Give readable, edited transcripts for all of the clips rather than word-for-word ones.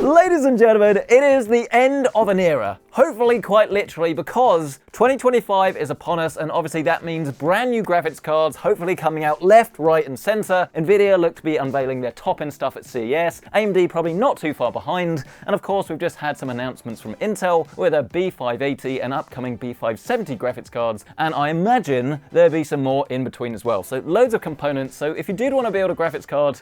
Ladies and gentlemen, it is the end of an era. Hopefully quite literally, because 2025 is upon us, and obviously that means brand new graphics cards hopefully coming out left, right and center. Nvidia look to be unveiling their top-end stuff at CES, AMD probably not too far behind, and of course we've just had some announcements from Intel with a B580 and upcoming B570 graphics cards, and I imagine there'll be some more in between as well. So loads of components, so if you did want to build a graphics card,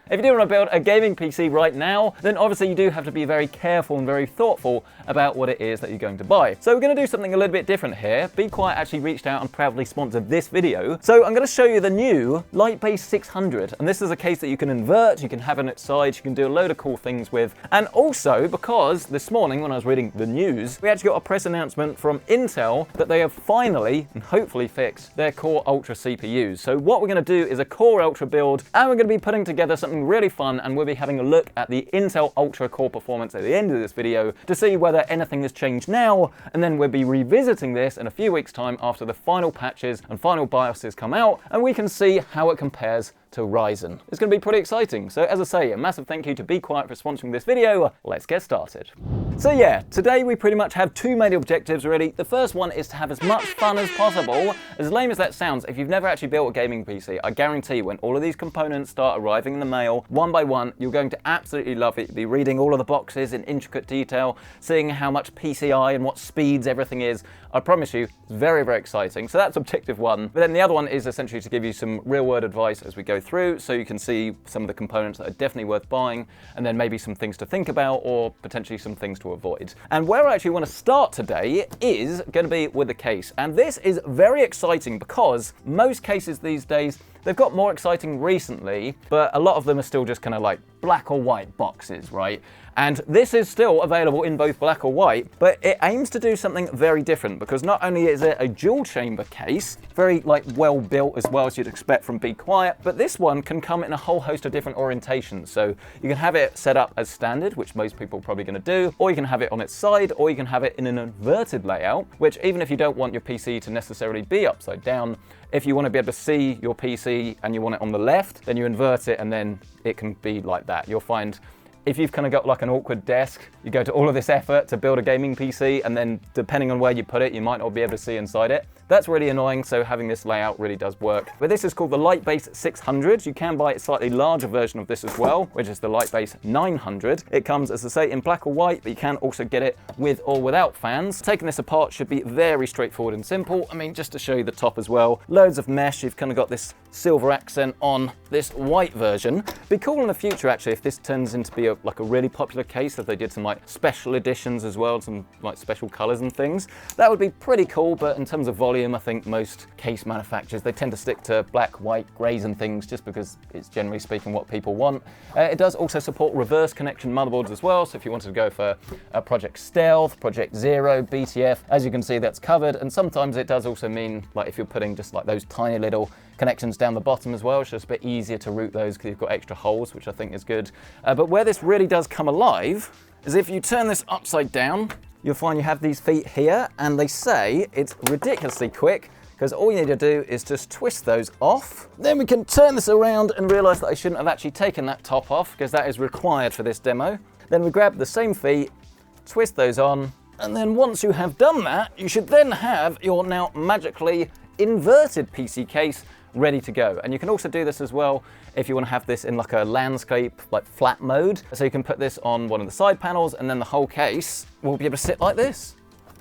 if you do want to build a gaming PC right now, then obviously you do have to be very careful and very thoughtful about what it is that you're going to buy. So we're going to do something a little bit different here. Be Quiet actually reached out and proudly sponsored this video. So I'm going to show you the new Lightbase 600. And this is a case that you can invert, you can have on its side, you can do a load of cool things with. And also because this morning when I was reading the news, we actually got a press announcement from Intel that they have finally and hopefully fixed their Core Ultra CPUs. So what we're going to do is a Core Ultra build, and we're going to be putting together something really fun, and we'll be having a look at the Intel Ultra core performance at the end of this video to see whether anything has changed now, and then we'll be revisiting this in a few weeks' time after the final patches and final BIOSes come out, and we can see how it compares to Ryzen. It's going to be pretty exciting. So as I say, a massive thank you to Be Quiet for sponsoring this video. Let's get started. So yeah, today we pretty much have two main objectives really. The first one is to have as much fun as possible. As lame as that sounds, if you've never actually built a gaming PC, I guarantee when all of these components start arriving in the mail, one by one, you're going to absolutely love it. You'll be reading all of the boxes in intricate detail, seeing how much PCI and what speeds everything is. I promise you, it's very, very exciting. So that's objective one. But then the other one is essentially to give you some real world advice as we go through, so you can see some of the components that are definitely worth buying, and then maybe some things to think about or potentially some things to avoid. And where I actually want to start today is going to be with the case. And this is very exciting because most cases these days, they've got more exciting recently, but a lot of them are still just kind of like black or white boxes, right? And this is still available in both black or white, but it aims to do something very different, because not only is it a dual chamber case, very like well built as well as you'd expect from Be Quiet, but this one can come in a whole host of different orientations. So you can have it set up as standard, which most people are probably going to do, or you can have it on its side, or you can have it in an inverted layout, which even if you don't want your PC to necessarily be upside down, if you want to be able to see your PC and you want it on the left, then you invert it and then it can be like that. You'll find if you've kind of got like an awkward desk, you go to all of this effort to build a gaming PC, and then depending on where you put it, you might not be able to see inside it. That's really annoying, so having this layout really does work. But this is called the Lightbase 600. You can buy a slightly larger version of this as well, which is the Lightbase 900. It comes, as I say, in black or white, but you can also get it with or without fans. Taking this apart should be very straightforward and simple. I mean, just to show you the top as well, loads of mesh. You've kind of got this silver accent on this white version. Be cool in the future, actually, if this turns into be like a really popular case, if they did some like special editions as well, some like special colors and things. That would be pretty cool, but in terms of volume, I think most case manufacturers, they tend to stick to black, white, grays and things just because it's generally speaking what people want. It does also support reverse connection motherboards as well, so if you wanted to go for a Project Stealth, Project Zero, BTF, as you can see that's covered, and sometimes it does also mean like if you're putting just like those tiny little connections down the bottom as well, it's just a bit easier to route those because you've got extra holes, which I think is good. But where this really does come alive is if you turn this upside down, you'll find you have these feet here, and they say it's ridiculously quick because all you need to do is just twist those off. Then we can turn this around and realize that I shouldn't have actually taken that top off because that is required for this demo. Then we grab the same feet, twist those on, and then once you have done that, you should then have your now magically inverted PC case ready to go. And you can also do this as well if you want to have this in like a landscape, like flat mode. So you can put this on one of the side panels and then the whole case will be able to sit like this.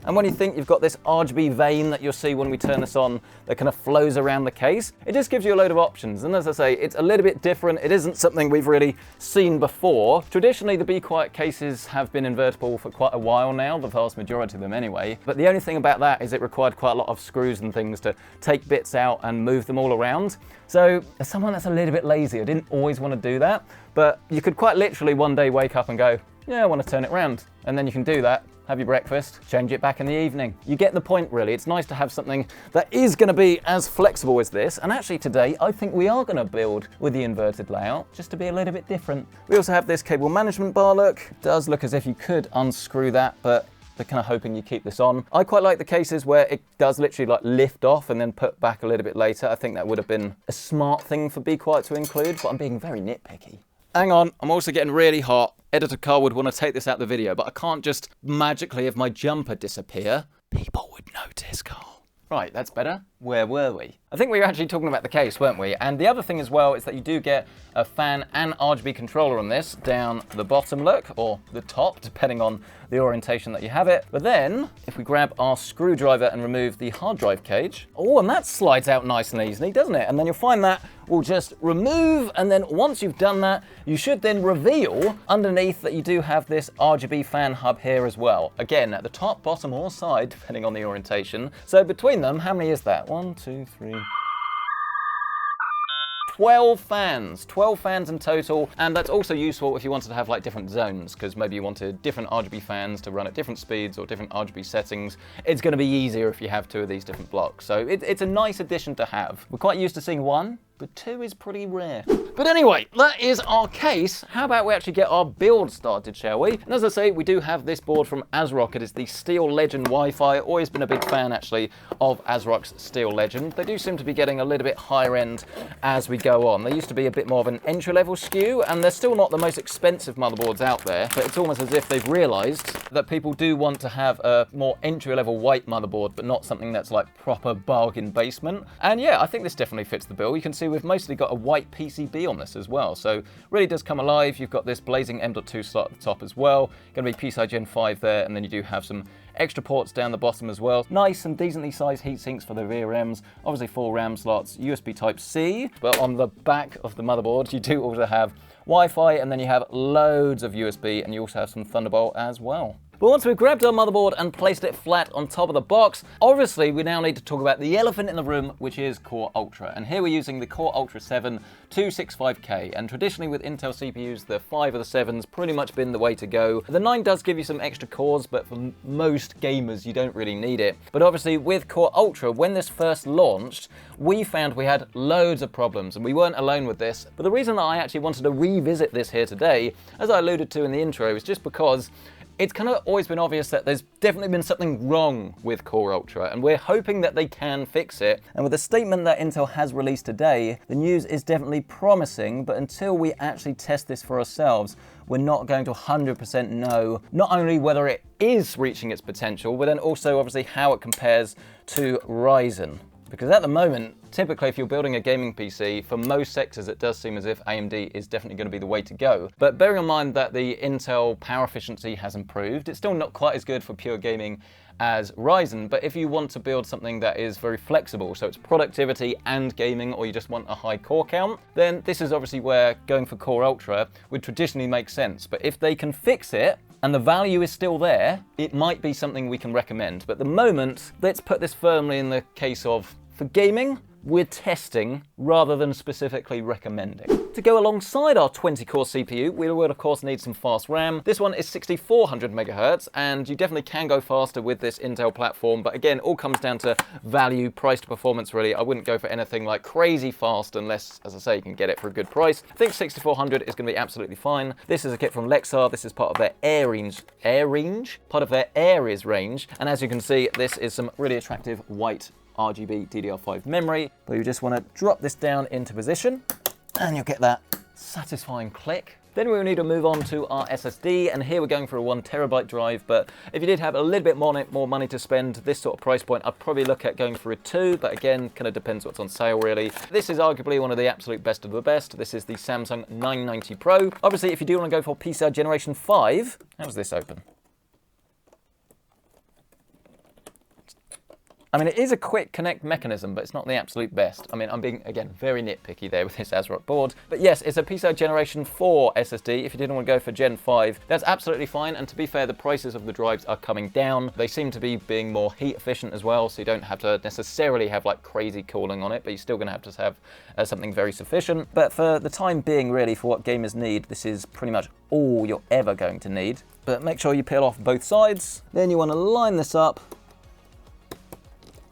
And when you think you've got this RGB vein that you'll see when we turn this on that kind of flows around the case, it just gives you a load of options. And as I say, it's a little bit different. It isn't something we've really seen before. Traditionally, the Be Quiet cases have been invertible for quite a while now, the vast majority of them anyway. But the only thing about that is it required quite a lot of screws and things to take bits out and move them all around. So as someone that's a little bit lazy, I didn't always want to do that, but you could quite literally one day wake up and go, yeah, I want to turn it around. And then you can do that, have your breakfast, change it back in the evening. You get the point really. It's nice to have something that is going to be as flexible as this. And actually today, I think we are going to build with the inverted layout just to be a little bit different. We also have this cable management bar look. It does look as if you could unscrew that, but they're kind of hoping you keep this on. I quite like the cases where it does literally like lift off and then put back a little bit later. I think that would have been a smart thing for Be Quiet to include, but I'm being very nitpicky. hang on, I'm also getting really hot. Editor Carl would want to take this out of the video, but I can't just magically have my jumper disappear. People would notice, Carl. Right, that's better. Where were we? I think we were actually talking about the case, weren't we? And the other thing as well is that you do get a fan and RGB controller on this down the bottom, look, or the top, depending on the orientation that you have it. But then, if we grab our screwdriver and remove the hard drive cage, oh, and that slides out nice and easily, doesn't it? And then you'll find that will just remove, and then once you've done that, you should then reveal underneath that you do have this RGB fan hub here as well. Again, at the top, bottom, or side, depending on the orientation. So between them, how many is that? 1, 2, 3... 12 fans in total, and that's also useful if you wanted to have like different zones, because maybe you wanted different RGB fans to run at different speeds or different RGB settings. It's going to be easier if you have 2 of these different blocks, so it's a nice addition to have. We're quite used to seeing 1, but 2 is pretty rare. But anyway, that is our case. How about we actually get our build started, shall we? And as I say, we do have this board from ASRock. It is the Steel Legend Wi-Fi. Always been a big fan, actually, of ASRock's Steel Legend. They do seem to be getting a little bit higher end as we go on. They used to be a bit more of an entry-level SKU, and they're still not the most expensive motherboards out there, but it's almost as if they've realized that people do want to have a more entry-level white motherboard, but not something that's like proper bargain basement. And yeah, I think this definitely fits the bill. You can see we've mostly got a white PCB on this as well, so really does come alive. You've got this blazing M.2 slot at the top as well, going to be PCI Gen 5 there, and then you do have some extra ports down the bottom as well. Nice and decently sized heat sinks for the rear RAMs, obviously 4 RAM slots, USB Type-C, but on the back of the motherboard you do also have Wi-Fi, and then you have loads of USB, and you also have some Thunderbolt as well. But once we've grabbed our motherboard and placed it flat on top of the box, obviously we now need to talk about the elephant in the room, which is Core Ultra. And here we're using the Core Ultra 7 265K, and traditionally with Intel CPUs, the 5 or the 7's pretty much been the way to go. The 9 does give you some extra cores, but for most gamers you don't really need it. But obviously with Core Ultra, when this first launched, we found we had loads of problems, and we weren't alone with this. But the reason that I actually wanted to revisit this here today, as I alluded to in the intro, is just because it's kind of always been obvious that there's definitely been something wrong with Core Ultra, and we're hoping that they can fix it. And with the statement that Intel has released today, the news is definitely promising, but until we actually test this for ourselves, we're not going to 100% know not only whether it is reaching its potential, but then also obviously how it compares to Ryzen. Because at the moment, typically if you're building a gaming PC, for most sectors it does seem as if AMD is definitely going to be the way to go. But bearing in mind that the Intel power efficiency has improved, it's still not quite as good for pure gaming as Ryzen, but if you want to build something that is very flexible, so it's productivity and gaming, or you just want a high core count, then this is obviously where going for Core Ultra would traditionally make sense. But if they can fix it, and the value is still there, it might be something we can recommend. But at the moment, let's put this firmly in the case of, for gaming, we're testing rather than specifically recommending. To go alongside our 20-core CPU, we will of course need some fast RAM. This one is 6400 MHz, and you definitely can go faster with this Intel platform, but again, all comes down to value, price to performance really. I wouldn't go for anything like crazy fast unless, as I say, you can get it for a good price. I think 6400 is going to be absolutely fine. This is a kit from Lexar. This is part of their part of their Aries range, and as you can see, this is some really attractive white RGB DDR5 memory, but you just want to drop this down into position and you'll get that satisfying click. Then we will need to move on to our SSD, and here we're going for a 1TB drive, but if you did have a little bit more money to spend, this sort of price point, I'd probably look at going for a 2, but again, kind of depends what's on sale really. This is arguably one of the absolute best of the best. This is the Samsung 990 Pro. Obviously, if you do want to go for PCI Generation 5, how's this open? I mean, it is a quick connect mechanism, but it's not the absolute best. I mean, I'm being, again, very nitpicky there with this ASRock board. But yes, it's a PCI Generation 4 SSD. If you didn't want to go for Gen 5, that's absolutely fine. And to be fair, the prices of the drives are coming down. They seem to be being more heat efficient as well, so you don't have to necessarily have like crazy cooling on it, but you're still going to have something very sufficient. But for the time being, really, for what gamers need, this is pretty much all you're ever going to need. But make sure you peel off both sides. Then you want to line this up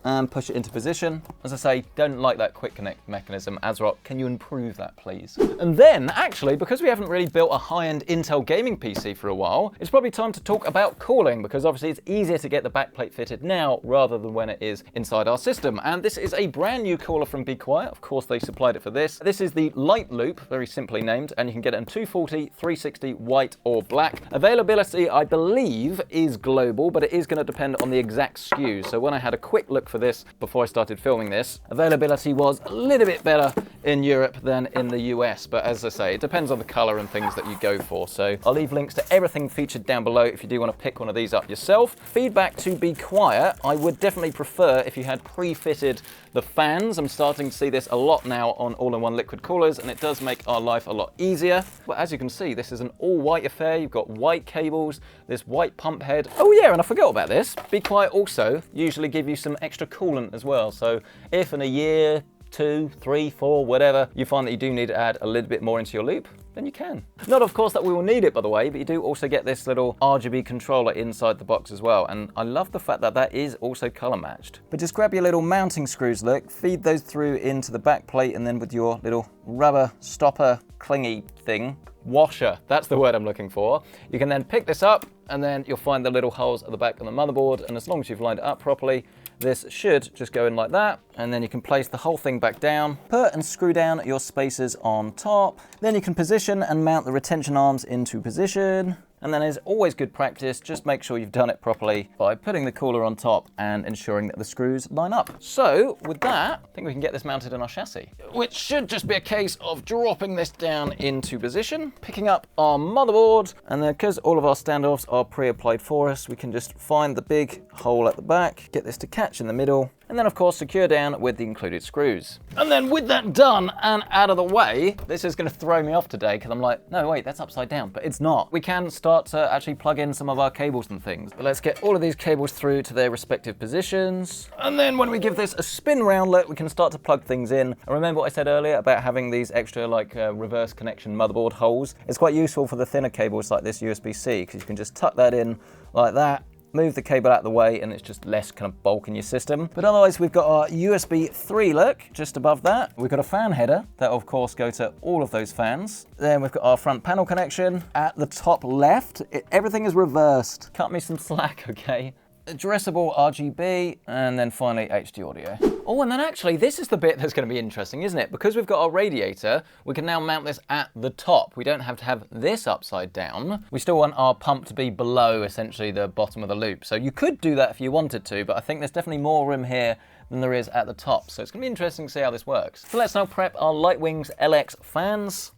and push it into position. As I say, don't like that quick connect mechanism. ASRock, can you improve that, please? And then, actually, because we haven't really built a high-end Intel gaming PC for a while, it's probably time to talk about cooling, because obviously it's easier to get the backplate fitted now rather than when it is inside our system. And this is a brand new cooler from Be Quiet. Of course, they supplied it for this. This is the Light Loop, very simply named, and you can get it in 240, 360, white or black. Availability, I believe, is global, but it is going to depend on the exact SKU. So when I had a quick look for this before I started filming this, availability was a little bit better in Europe than in the US. But as I say, it depends on the color and things that you go for. So I'll leave links to everything featured down below if you do want to pick one of these up yourself. Feedback to Be Quiet, I would definitely prefer if you had pre-fitted the fans. I'm starting to see this a lot now on all-in-one liquid coolers, and it does make our life a lot easier. But as you can see, this is an all-white affair. You've got white cables, this white pump head. Oh yeah, and I forgot about this. Be Quiet also usually give you some extra coolant as well. So if in a year, 2, 3, 4, whatever, you find that you do need to add a little bit more into your loop, then you can. Not of course that we will need it, by the way, but you do also get this little RGB controller inside the box as well. And I love the fact that that is also color matched. But just grab your little mounting screws, look, feed those through into the back plate, and then with your little rubber stopper clingy thing, washer, that's the word I'm looking for. You can then pick this up, and then you'll find the little holes at the back of the motherboard. And as long as you've lined it up properly, this should just go in like that, and then you can place the whole thing back down. Put and screw down your spacers on top. Then you can position and mount the retention arms into position. And then as always good practice, just make sure you've done it properly by putting the cooler on top and ensuring that the screws line up. So with that, I think we can get this mounted in our chassis, which should just be a case of dropping this down into position, picking up our motherboard, and then because all of our standoffs are pre-applied for us, we can just find the big hole at the back, get this to catch in the middle, and then of course secure down with the included screws. And then with that done and out of the way, this is going to throw me off today because I'm like, no wait, that's upside down, but it's not. We can start to actually plug in some of our cables and things. But let's get all of these cables through to their respective positions. And then when we give this a spin round, look, we can start to plug things in. And remember what I said earlier about having these extra like reverse connection motherboard holes? It's quite useful for the thinner cables like this USB-C because you can just tuck that in like that, move the cable out of the way, and it's just less kind of bulk in your system. But otherwise, we've got our USB 3, look, just above that. We've got a fan header that will, of course, go to all of those fans. Then we've got our front panel connection. At the top left, everything is reversed. Cut me some slack, okay? Addressable RGB, and then finally HD audio. Oh, and then actually, this is the bit that's going to be interesting, isn't it? Because we've got our radiator, we can now mount this at the top. We don't have to have this upside down. We still want our pump to be below, essentially, the bottom of the loop. So you could do that if you wanted to, but I think there's definitely more room here than there is at the top. So it's going to be interesting to see how this works. So let's now prep our Lightwings LX fans.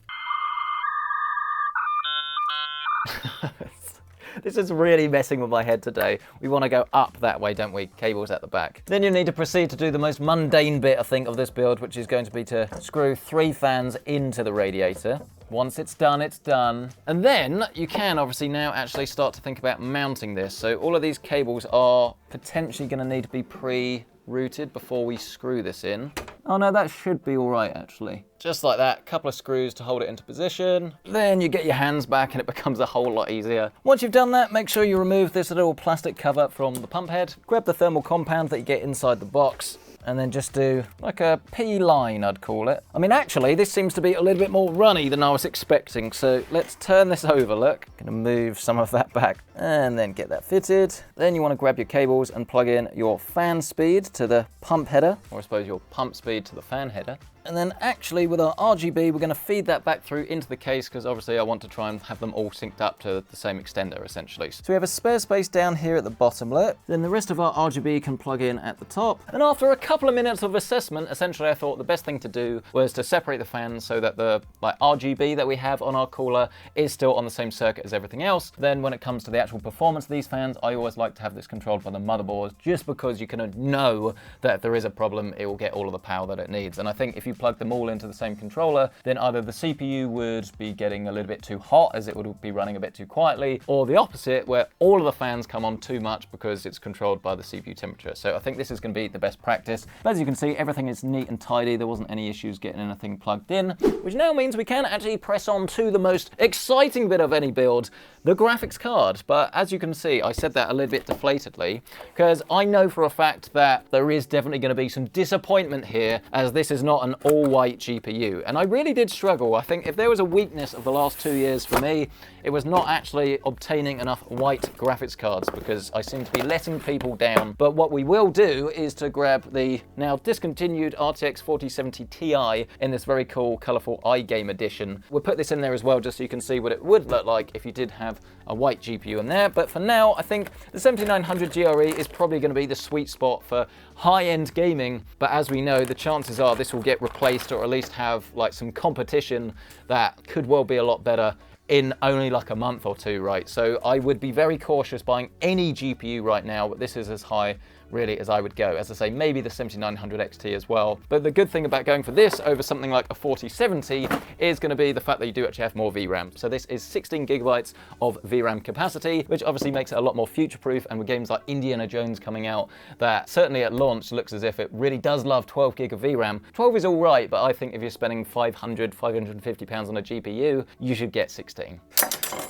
This is really messing with my head today. We want to go up that way, don't we? Cables at the back. Then you need to proceed to do the most mundane bit, I think, of this build, which is going to be to screw 3 fans into the radiator. Once it's done, it's done. And then you can obviously now actually start to think about mounting this. So all of these cables are potentially going to need to be pre-routed before we screw this in. Oh no, that should be all right, actually. Just like that, a couple of screws to hold it into position. Then you get your hands back and it becomes a whole lot easier. Once you've done that, make sure you remove this little plastic cover from the pump head. Grab the thermal compound that you get inside the box, and then just do like a P-line, I'd call it. I mean, actually, this seems to be a little bit more runny than I was expecting, so let's turn this over, look. Gonna move some of that back and then get that fitted. Then you wanna grab your cables and plug in your fan speed to the pump header, or I suppose your pump speed to the fan header. And then actually with our RGB, we're gonna feed that back through into the case because obviously I want to try and have them all synced up to the same extender essentially. So we have a spare space down here at the bottom, look. Then the rest of our RGB can plug in at the top. And after a couple of minutes of assessment, essentially I thought the best thing to do was to separate the fans so that the RGB that we have on our cooler is still on the same circuit as everything else. Then when it comes to the actual performance of these fans, I always like to have this controlled by the motherboard just because you can know that if there is a problem, it will get all of the power that it needs. And I think if you you plug them all into the same controller, then either the CPU would be getting a little bit too hot as it would be running a bit too quietly, or the opposite where all of the fans come on too much because it's controlled by the CPU temperature. So I think this is going to be the best practice. But as you can see, everything is neat and tidy. There wasn't any issues getting anything plugged in, which now means we can actually press on to the most exciting bit of any build, the graphics card. But as you can see, I said that a little bit deflatedly because I know for a fact that there is definitely going to be some disappointment here as this is not an all-white GPU. And I really did struggle. I think if there was a weakness of the last 2 years for me, it was not actually obtaining enough white graphics cards because I seem to be letting people down. But what we will do is to grab the now discontinued RTX 4070 Ti in this very cool, colourful iGame edition. We'll put this in there as well just so you can see what it would look like if you did have a white GPU in there. But for now, I think the 7900 GRE is probably going to be the sweet spot for high-end gaming. But as we know, the chances are this will get replaced or at least have like some competition that could well be a lot better in only like a month or two, right? So I would be very cautious buying any GPU right now, but this is as high really as I would go. As I say, maybe the 7900 XT as well. But the good thing about going for this over something like a 4070 is going to be the fact that you do actually have more VRAM. So this is 16 gigabytes of VRAM capacity, which obviously makes it a lot more future-proof. And with games like Indiana Jones coming out, that certainly at launch looks as if it really does love 12 gig of VRAM. 12 is all right, but I think if you're spending 500, 550 pounds on a GPU, you should get 16.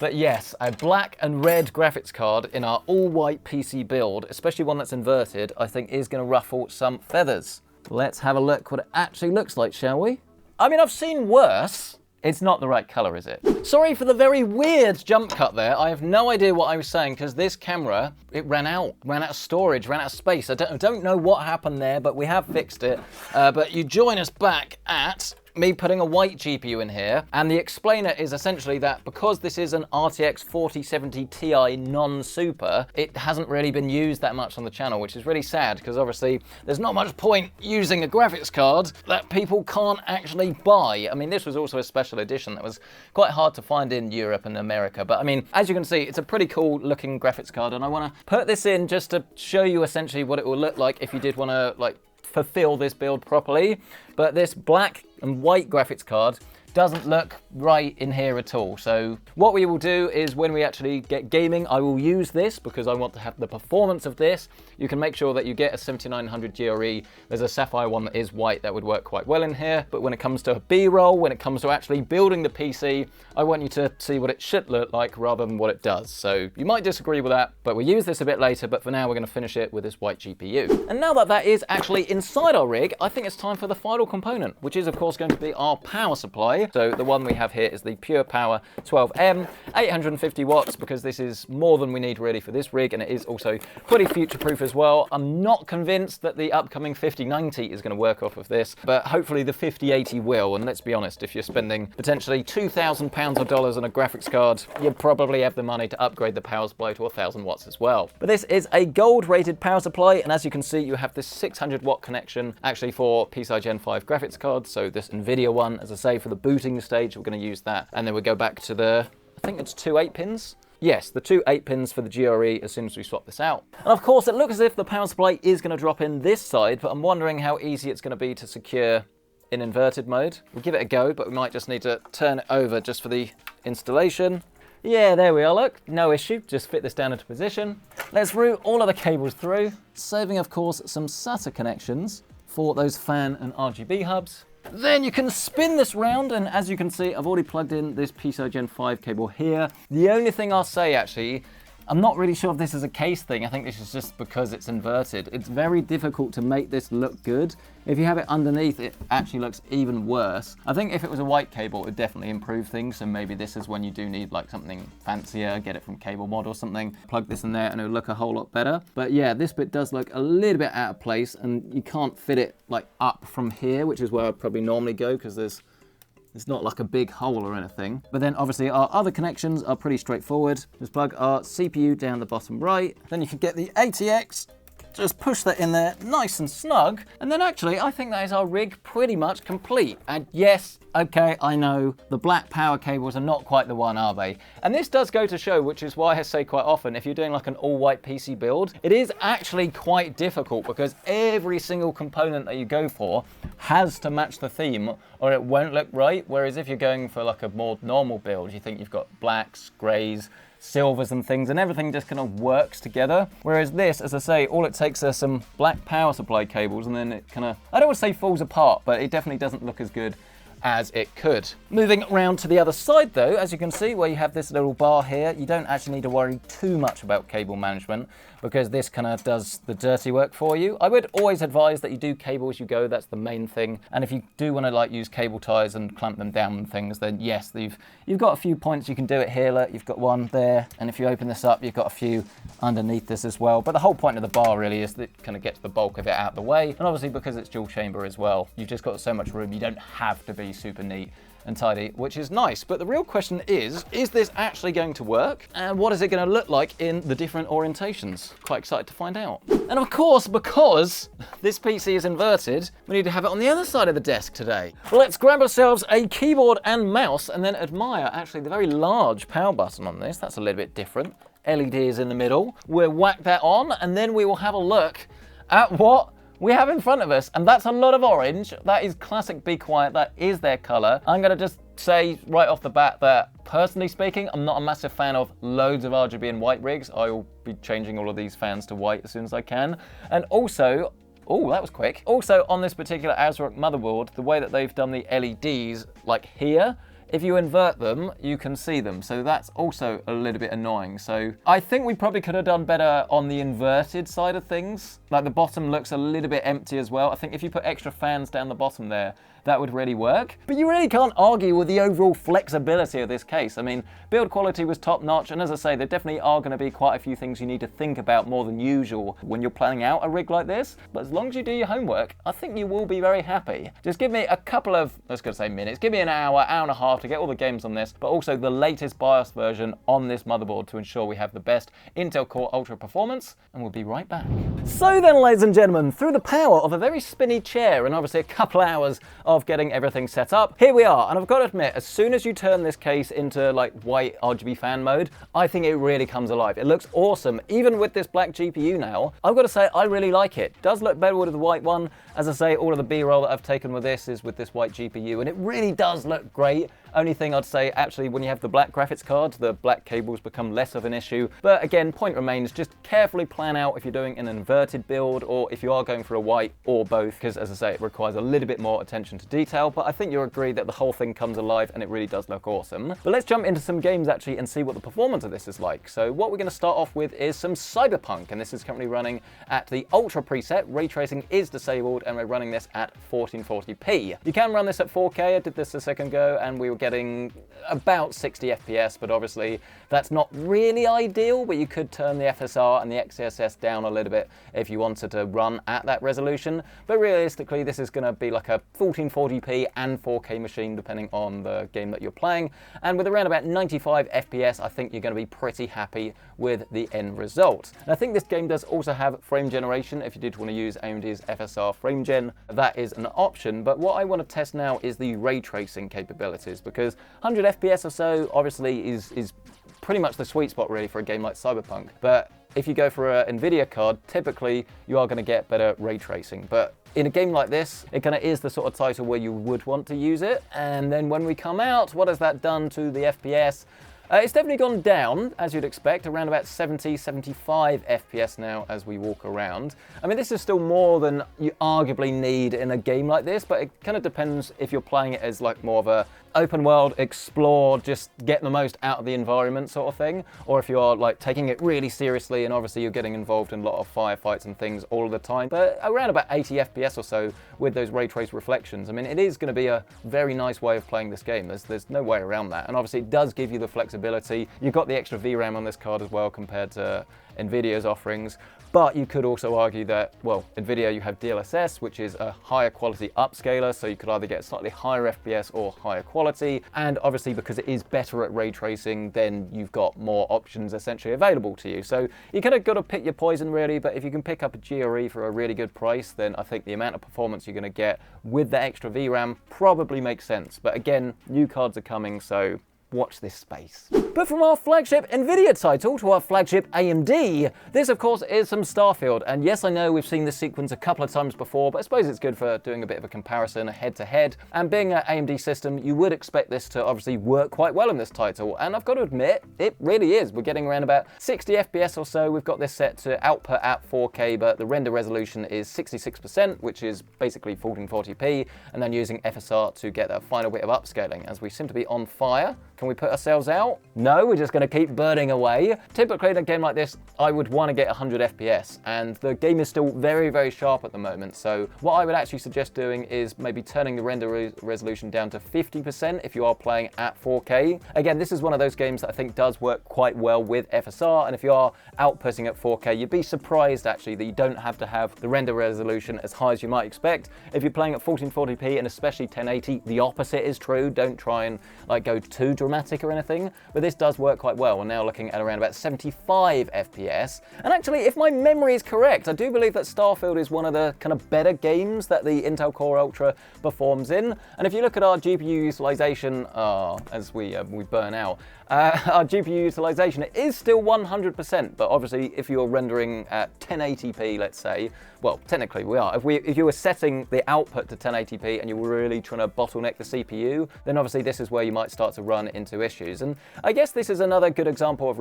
But yes, a black and red graphics card in our all-white PC build, especially one that's inverted, I think is going to ruffle some feathers. Let's have a look what it actually looks like, shall we? I mean, I've seen worse. It's not the right color, is it? Sorry for the very weird jump cut there. I have no idea what I was saying because this camera, it ran out of storage, ran out of space. I don't know what happened there, but we have fixed it. But you join us back at me putting a white GPU in here, and the explainer is essentially that because this is an RTX 4070 Ti non-super, it hasn't really been used that much on the channel, which is really sad because obviously there's not much point using a graphics card that people can't actually buy. I mean, this was also a special edition that was quite hard to find in Europe and America, but I mean, as you can see, it's a pretty cool looking graphics card, and I want to put this in just to show you essentially what it will look like if you did want to like fulfill this build properly. But this black and white graphics card doesn't look right in here at all. So what we will do is when we actually get gaming, I will use this because I want to have the performance of this. You can make sure that you get a 7900 GRE. There's a Sapphire one that is white that would work quite well in here. But when it comes to B-roll, when it comes to actually building the PC, I want you to see what it should look like rather than what it does. So you might disagree with that, but we'll use this a bit later. But for now, we're going to finish it with this white GPU. And now that that is actually inside our rig, I think it's time for the final component, which is of course going to be our power supply. So the one we have here is the Pure Power 12M, 850 watts, because this is more than we need really for this rig, and it is also pretty future-proof as well. I'm not convinced that the upcoming 5090 is going to work off of this, but hopefully the 5080 will. And let's be honest, if you're spending potentially £2,000 or dollars on a graphics card, you probably have the money to upgrade the power supply to 1000 watts as well. But this is a gold-rated power supply, and as you can see, you have this 600 watt connection actually for PCI Gen 5 graphics cards. So this NVIDIA one, as I say, for the booting stage, we're going to use that, and then we'll go back to the, I think it's 2 8-pins. Yes, the 2 8-pins for the GRE as soon as we swap this out. And of course, it looks as if the power supply is going to drop in this side, but I'm wondering how easy it's going to be to secure in inverted mode. We'll give it a go, but we might just need to turn it over just for the installation. Yeah, there we are, look, no issue, just fit this down into position. Let's route all of the cables through, saving of course some SATA connections for those fan and RGB hubs. Then you can spin this round, and as you can see, I've already plugged in this PCI Gen 5 cable here. The only thing I'll say actually, I'm not really sure if this is a case thing. I think this is just because it's inverted. It's very difficult to make this look good. If you have it underneath, it actually looks even worse. I think if it was a white cable, it would definitely improve things. So maybe this is when you do need like something fancier, get it from Cable Mod or something. Plug this in there and it'll look a whole lot better. But yeah, this bit does look a little bit out of place, and you can't fit it like up from here, which is where I'd probably normally go because it's not like a big hole or anything. But then obviously our other connections are pretty straightforward. Just plug our CPU down the bottom right. Then you can get the ATX Just push that in there nice and snug. And then actually, I think that is our rig pretty much complete. And yes, okay, I know the black power cables are not quite the one, are they? And this does go to show, which is why I say quite often, if you're doing like an all-white PC build, it is actually quite difficult because every single component that you go for has to match the theme or it won't look right. Whereas if you're going for like a more normal build, you think you've got blacks, grays, silvers and things, and everything just kind of works together. Whereas this, as I say, all it takes are some black power supply cables and then it kind of, I don't want to say falls apart, but it definitely doesn't look as good as it could. Moving around to the other side though, as you can see where you have this little bar here, you don't actually need to worry too much about cable management because this kind of does the dirty work for you. I would always advise that you do cable as you go, that's the main thing. And if you do want to like use cable ties and clamp them down and things, then yes, you've got a few points you can do it here. Look, you've got one there, and if you open this up, you've got a few underneath this as well. But the whole point of the bar really is that it kind of gets the bulk of it out of the way. And obviously because it's dual chamber as well, you've just got so much room, you don't have to be super neat and tidy, which is nice. But the real question is this actually going to work? And what is it going to look like in the different orientations? Quite excited to find out. And of course, because this PC is inverted, we need to have it on the other side of the desk today. Let's grab ourselves a keyboard and mouse and then admire actually the very large power button on this. That's a little bit different. LEDs in the middle. We'll whack that on and then we will have a look at what we have in front of us, and that's a lot of orange. That is classic Be Quiet, that is their color. I'm gonna just say right off the bat that, personally speaking, I'm not a massive fan of loads of RGB and white rigs. I will be changing all of these fans to white as soon as I can. And also, oh, that was quick. Also, on this particular ASRock motherboard, the way that they've done the LEDs, like here, if you invert them, you can see them. So that's also a little bit annoying. So I think we probably could have done better on the inverted side of things. Like the bottom looks a little bit empty as well. I think if you put extra fans down the bottom there, that would really work. But you really can't argue with the overall flexibility of this case. I mean, build quality was top notch. And as I say, there definitely are going to be quite a few things you need to think about more than usual when you're planning out a rig like this. But as long as you do your homework, I think you will be very happy. Just give me a couple of, I was going to say minutes, give me an hour, hour and a half to get all the games on this, but also the latest BIOS version on this motherboard to ensure we have the best Intel Core Ultra performance, and we'll be right back. So then, ladies and gentlemen, through the power of a very spinny chair and obviously a couple hours of getting everything set up, here we are. And I've got to admit, as soon as you turn this case into like white RGB fan mode, I think it really comes alive. It looks awesome. Even with this black GPU now, I've got to say, I really like it. It does look better with the white one. As I say, all of the B-roll that I've taken with this is with this white GPU, and it really does look great. Only thing I'd say, actually, when you have the black graphics cards, the black cables become less of an issue. But again, point remains, just carefully plan out if you're doing an inverted build or if you are going for a white or both, because as I say, it requires a little bit more attention to detail. But I think you'll agree that the whole thing comes alive and it really does look awesome. But let's jump into some games actually and see what the performance of this is like. So what we're going to start off with is some Cyberpunk, and this is currently running at the Ultra preset. Ray tracing is disabled, and we're running this at 1440p. You can run this at 4K. I did this a second ago, and we were getting about 60 FPS, but obviously that's not really ideal, but you could turn the FSR and the XeSS down a little bit if you wanted to run at that resolution. But realistically, this is going to be like a 1440p and 4K machine, depending on the game that you're playing. And with around about 95 FPS, I think you're going to be pretty happy with the end result. And I think this game does also have frame generation. If you did want to use AMD's FSR frame gen, that is an option. But what I want to test now is the ray tracing capabilities, because 100 FPS or so obviously is pretty much the sweet spot really for a game like Cyberpunk. But if you go for an NVIDIA card, typically you are going to get better ray tracing. But in a game like this, it kind of is the sort of title where you would want to use it. And then when we come out, what has that done to the FPS? It's definitely gone down, as you'd expect, around about 70, 75 FPS now as we walk around. I mean, this is still more than you arguably need in a game like this, but it kind of depends if you're playing it as like more of a open world, explore, just get the most out of the environment sort of thing, or if you are like taking it really seriously and obviously you're getting involved in a lot of firefights and things all of the time. But around about 80 FPS or so with those ray trace reflections, I mean, it is going to be a very nice way of playing this game. There's no way around that. And obviously it does give you the flexibility. You've got the extra VRAM on this card as well compared to NVIDIA's offerings. But you could also argue that, well, NVIDIA, you have DLSS, which is a higher quality upscaler, so you could either get slightly higher FPS or higher quality. quality, and obviously because it is better at ray tracing, then you've got more options essentially available to you. So you kind of got to pick your poison really, but if you can pick up a GRE for a really good price, then I think the amount of performance you're going to get with the extra VRAM probably makes sense. But again, new cards are coming, so watch this space. But from our flagship Nvidia title to our flagship AMD, this of course is some Starfield. And yes, I know we've seen this sequence a couple of times before, but I suppose it's good for doing a bit of a comparison head to head. And being an AMD system, you would expect this to obviously work quite well in this title. And I've got to admit, it really is. We're getting around about 60 FPS or so. We've got this set to output at 4K, but the render resolution is 66%, which is basically 1440p, and then using FSR to get that final bit of upscaling, as we seem to be on fire. Can we put ourselves out? No, we're just going to keep burning away. Typically in a game like this, I would want to get 100 FPS, and the game is still very, very sharp at the moment. So what I would actually suggest doing is maybe turning the render resolution down to 50% if you are playing at 4K. Again, this is one of those games that I think does work quite well with FSR, and if you are outputting at 4K, you'd be surprised actually that you don't have to have the render resolution as high as you might expect. If you're playing at 1440p and especially 1080, the opposite is true. Don't try and go too dramatic or anything, but this does work quite well. We're now looking at around about 75 FPS. And actually, if my memory is correct, I do believe that Starfield is one of the kind of better games that the Intel Core Ultra performs in. And if you look at our GPU utilization, as we burn out, our GPU utilization is still 100%, but obviously if you're rendering at 1080p, let's say, well, technically we are. If you were setting the output to 1080p and you were really trying to bottleneck the CPU, then obviously this is where you might start to run into issues. And I guess this is another good example of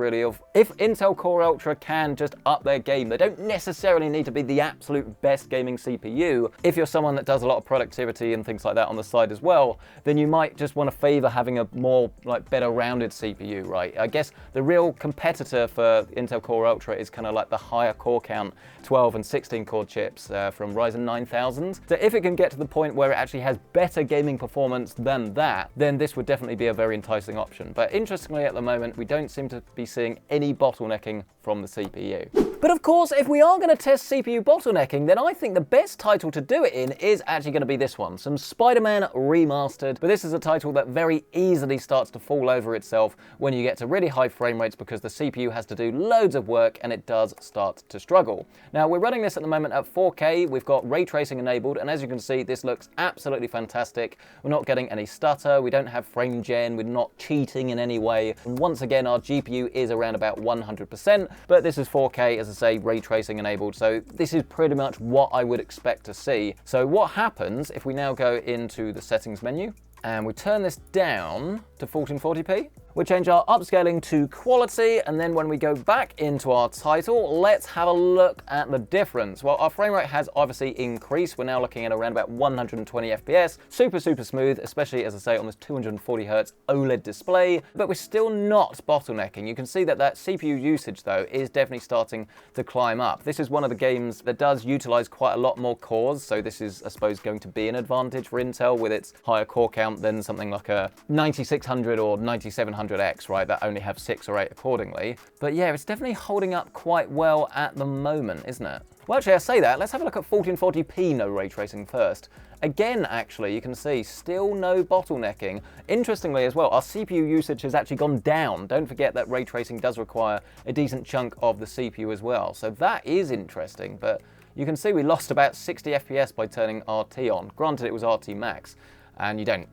if Intel Core Ultra can just up their game, they don't necessarily need to be the absolute best gaming CPU. If you're someone that does a lot of productivity and things like that on the side as well, then you might just want to favor having a more better rounded CPU, right? I guess the real competitor for Intel Core Ultra is kind of like the higher core count 12 and 16 core chips from Ryzen 9000. So if it can get to the point where it actually has better gaming performance than that, then this would definitely be a very enticing option. But interestingly, at the moment, we don't seem to be seeing any bottlenecking from the CPU. But of course, if we are going to test CPU bottlenecking, then I think the best title to do it in is actually going to be this one, some Spider-Man Remastered. But this is a title that very easily starts to fall over itself when you get to really high frame rates because the CPU has to do loads of work and it does start to struggle. Now, we're running this at the moment at 4K. We've got ray tracing enabled, and as you can see, this looks absolutely fantastic. We're not getting any stutter, we don't have frame gen, we're not cheating in any way. And once again, our GPU is around about 100%, but this is 4K, as I say, ray tracing enabled, so this is pretty much what I would expect to see. So what happens if we now go into the settings menu and we turn this down to 1440p? We'll change our upscaling to quality, and then when we go back into our title, let's have a look at the difference. Well, our frame rate has obviously increased. We're now looking at around about 120 FPS. Super, super smooth, especially, as I say, on this 240 Hz OLED display, but we're still not bottlenecking. You can see that CPU usage, though, is definitely starting to climb up. This is one of the games that does utilize quite a lot more cores, so this is, I suppose, going to be an advantage for Intel with its higher core count than something like a 9600 or 9700X, right, that only have 6 or 8 accordingly. But yeah, it's definitely holding up quite well at the moment, isn't it? Well, actually, I say that, let's have a look at 1440p no ray tracing first. Again, actually, you can see still no bottlenecking. Interestingly as well, our CPU usage has actually gone down. Don't forget that ray tracing does require a decent chunk of the CPU as well. So that is interesting, but you can see we lost about 60 FPS by turning RT on. Granted, it was RT max, and you don't,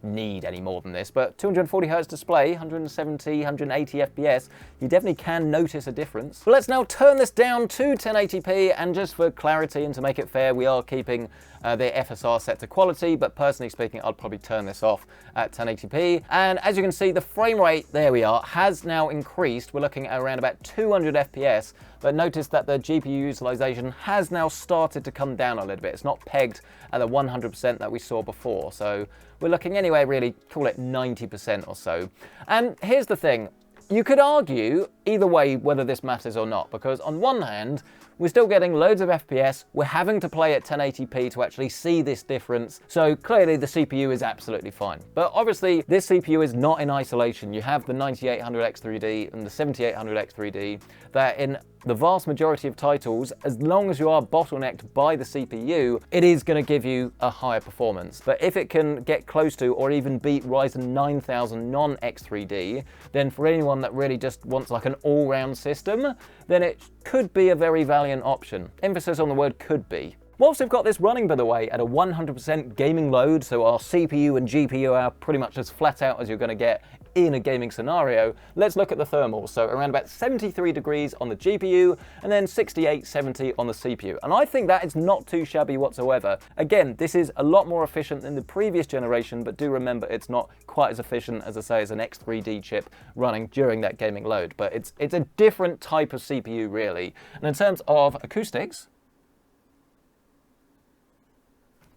need any more than this, but 240 Hz display, 170, 180 FPS, you definitely can notice a difference. But let's now turn this down to 1080p, and just for clarity and to make it fair, we are keeping the FSR set to quality, but personally speaking, I'd probably turn this off at 1080p. And as you can see, the frame rate, there we are, has now increased. We're looking at around about 200 FPS, but notice that the GPU utilization has now started to come down a little bit. It's not pegged at the 100% that we saw before. So we're looking anyway, really, call it 90% or so. And here's the thing. You could argue either way whether this matters or not, because on one hand, we're still getting loads of FPS, we're having to play at 1080p to actually see this difference, so clearly the CPU is absolutely fine. But obviously, this CPU is not in isolation. You have the 9800X3D and the 7800X3D that in the vast majority of titles, as long as you are bottlenecked by the CPU, it is going to give you a higher performance. But if it can get close to or even beat Ryzen 9000 non-X3D, then for anyone that really just wants like an all-round system, then it could be a very valiant option. Emphasis on the word could be. Whilst we've got this running, by the way, at a 100% gaming load, so our CPU and GPU are pretty much as flat out as you're going to get in a gaming scenario, let's look at the thermals. So around about 73 degrees on the GPU and then 68, 70 on the CPU. And I think that is not too shabby whatsoever. Again, this is a lot more efficient than the previous generation, but do remember it's not quite as efficient, as I say, as an X3D chip running during that gaming load. But it's a different type of CPU, really. And in terms of acoustics,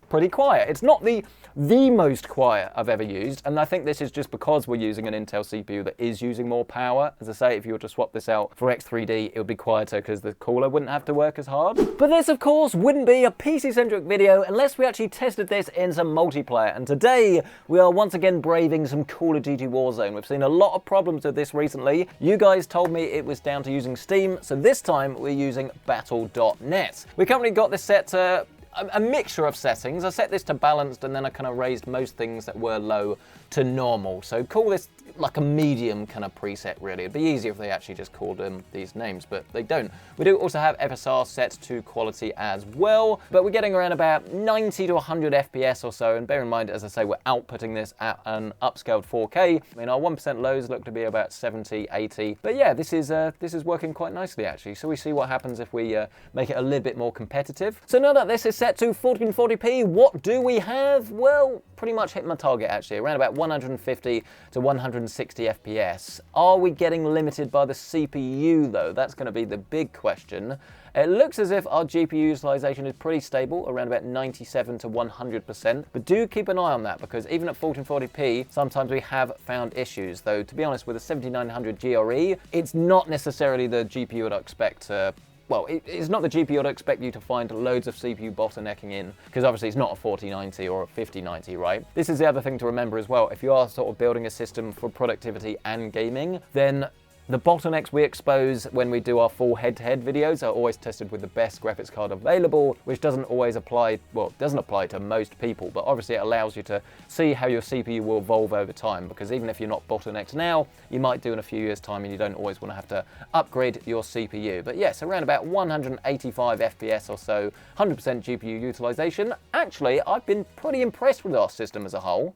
pretty quiet. It's not the most quiet I've ever used, and I think this is just because we're using an Intel CPU that is using more power. As I say, if you were to swap this out for X3D, it would be quieter because the cooler wouldn't have to work as hard. But this, of course, wouldn't be a PC-centric video unless we actually tested this in some multiplayer, and today we are once again braving some Call of Duty Warzone. We've seen a lot of problems with this recently. You guys told me it was down to using Steam, so this time we're using Battle.net. We currently got this set to a mixture of settings. I set this to balanced and then I kind of raised most things that were low to normal. So call this like a medium kind of preset, really. It'd be easier if they actually just called them these names, but they don't. We do also have FSR set to quality as well, but we're getting around about 90 to 100 FPS or so, and bear in mind, as I say, we're outputting this at an upscaled 4K. I mean, our 1% lows look to be about 70, 80, but yeah, this is working quite nicely, actually. So we see what happens if we make it a little bit more competitive. So now that this is set to 1440p, what do we have? Well, pretty much hit my target, actually, around about 150 to 160 FPS. Are we getting limited by the CPU, though? That's going to be the big question. It looks as if our GPU utilization is pretty stable, around about 97 to 100%, but do keep an eye on that, because even at 1440p, sometimes we have found issues, though to be honest, with a 7900 GRE, it's not necessarily the GPU I'd expect to well, it's not the GPU I'd expect you to find loads of CPU bottlenecking in, because obviously it's not a 4090 or a 5090, right? This is the other thing to remember as well. If you are sort of building a system for productivity and gaming, then the bottlenecks we expose when we do our full head-to-head videos are always tested with the best graphics card available, which doesn't always apply, well, it doesn't apply to most people, but obviously it allows you to see how your CPU will evolve over time, because even if you're not bottlenecked now, you might do in a few years' time and you don't always want to have to upgrade your CPU. But yes, around about 185 FPS or so, 100% GPU utilization. Actually, I've been pretty impressed with our system as a whole.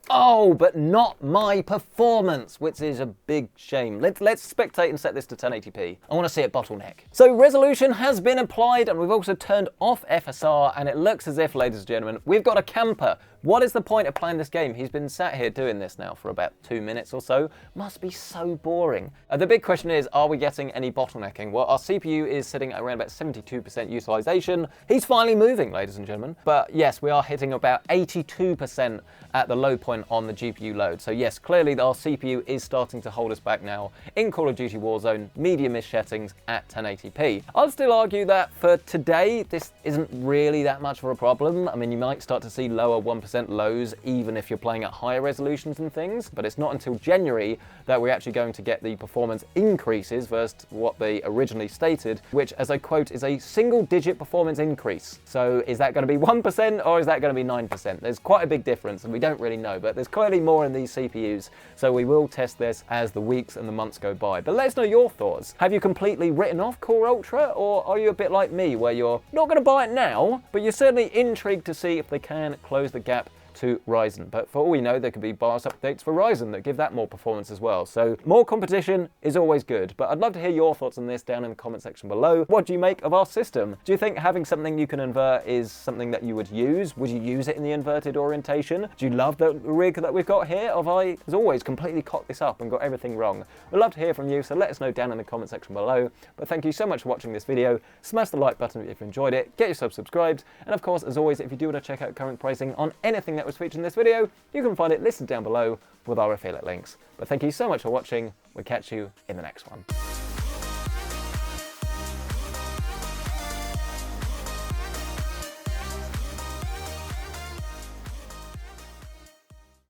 Oh, but not my performance, which is a big shame. Let's spectate and set this to 1080p. I want to see it bottleneck. So resolution has been applied, and we've also turned off FSR, and it looks as if, ladies and gentlemen, we've got a camper. What is the point of playing this game? He's been sat here doing this now for about 2 minutes or so. Must be so boring. The big question is, are we getting any bottlenecking? Well, our CPU is sitting at around about 72% utilization. He's finally moving, ladies and gentlemen. But yes, we are hitting about 82% at the low point on the GPU load. So yes, clearly our CPU is starting to hold us back now in Call of Duty Warzone, medium-ish settings at 1080p. I'll still argue that for today, this isn't really that much of a problem. I mean, you might start to see lower 1% lows even if you're playing at higher resolutions and things, but it's not until January that we're actually going to get the performance increases versus what they originally stated, which, as I quote, is a single-digit performance increase. So is that going to be 1% or is that going to be 9%? There's quite a big difference, and we don't really know, but there's clearly more in these CPUs, so we will test this as the weeks and the months go by. But let us know your thoughts. Have you completely written off Core Ultra, or are you a bit like me, where you're not going to buy it now, but you're certainly intrigued to see if they can close the gap to Ryzen? But for all we know, there could be BIOS updates for Ryzen that give that more performance as well. So more competition is always good, but I'd love to hear your thoughts on this down in the comment section below. What do you make of our system? Do you think having something you can invert is something that you would use? Would you use it in the inverted orientation? Do you love the rig that we've got here? Have I, as always, completely cocked this up and got everything wrong? We'd love to hear from you, so let us know down in the comment section below. But thank you so much for watching this video. Smash the like button if you enjoyed it, get yourself subscribed, and of course, as always, if you do want to check out current pricing on anything that was featured in this video, you can find it listed down below with our affiliate links. But thank you so much for watching. We'll catch you in the next one.